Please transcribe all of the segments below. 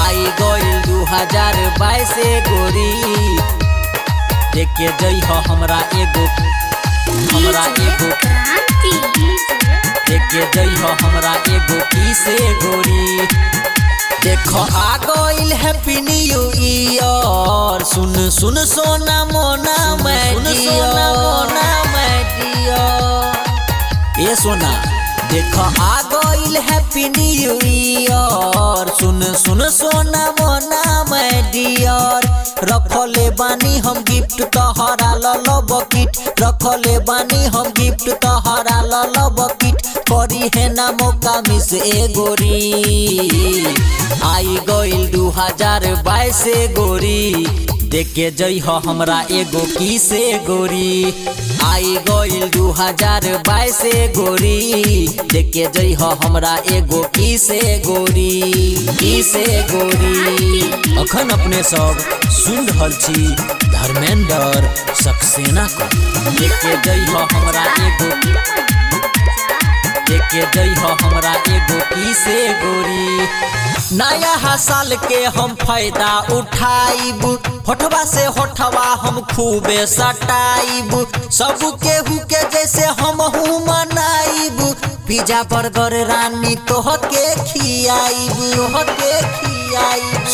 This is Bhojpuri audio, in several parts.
आई गइल 2022 गोरी देखे जई हो हमरा एगो देखे जई हो हमरा एगो किसे गोरी। देखो आ गइल हैप्पी न्यू ईयर सुन सुन सोना मोना ये सोना देखो आ गइल हैप्पी न्यू ईयर सुन सुन सोना मोना डियर। रखले बानी हम गिफ्ट तोहरा लो बकिट रखले बानी हम गिफ्ट तोहरा लो बकिट करी है ना मौका मिस ए गोरी। आई गइल 2022 गोरी देखे जई हो हमरा एगो किसे गोरी। आई गइल 2022 गोरी देखे जई हो हमरा एगो किसे गोरी अखन अपने सब सुन रहल छी धर्मेंद्र सक्सेना को देखे जई हो हमरा एगो किसे गोरी। नया साल के हम फायदा उठाइब होठवा से होठवा हम खूबे सटाइब सब केहू के जैसे हम मनाइब पिज्जा बर्गर रानी तोहके खियाइब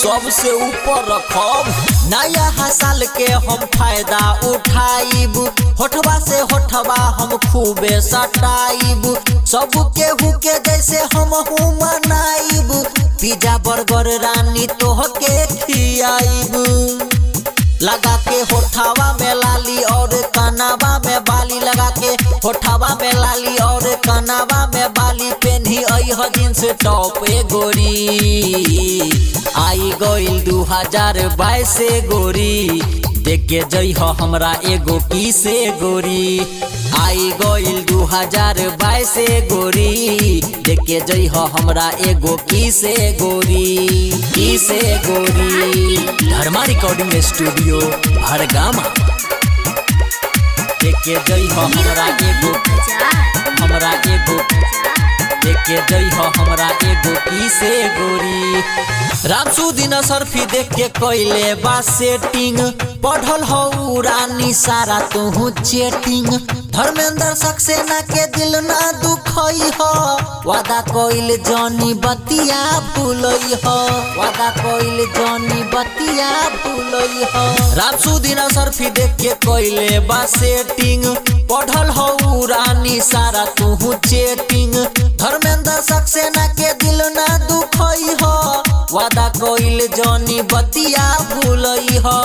सबसे ऊपर रखब। नया साल के हम फायदा उठाइब होठवा से होठवा हम खूबे सटाइब सब केहू के जैसे हम मनाइब पिज्जा बर्गर रानी तोहके खियाइब। लगा के होठवा में लाली और कनावा में बाली लगा के होठवा में लाली और कनावा में बाली पेन्ही अइह जींस टॉप ए गोरी। आई गइल 2022 गोरी देखे जई हो हमरा एगो किसे गोरी। आई गइल 2022 गोरी देखे जई हो हमरा एगो किसे गोरी धर्मा रिकॉर्डिंग स्टूडियो हरगामा देखे जई हो हमरा एगो देखे जई हो हमरा एगो किसे गोरी। रामसुदीन सरफी देख के कइले बा सेटिंग पढ़ल हो रानी सारा तू चेटिंग। धर्मेंद्र सक्सेना के दिल ना दुखई हो वादा कइल जानी बतिया भूलई हो रामसुदीन सरफी देख के कइले बा सेटिंग पढ़ल हो रानी सारा तू चेटिंग। धर्मेंद्र सक्सेना के दिल ना दुखई हो वादा कइल जानी बतिया भूलई हो।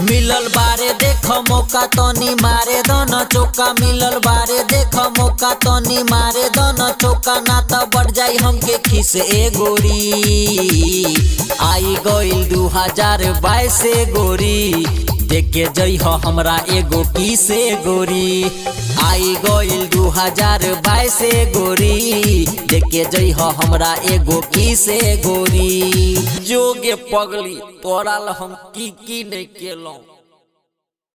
मिलल बारे देख मौका तनी मारे दोनों चौका मिलल बारे देख मौका तनी मारे दोनों चौका ना तो बढ़ जाई हमके खिस ए गोरी। आई गइल 2022 गोरी देखे जई हो हमरा एगो किसे गोरी। आई गइल 2022 गोरी देखे जई हो हमरा एगो किसे गोरी। जोगे पगली तोरा हम की नहीं केलौं।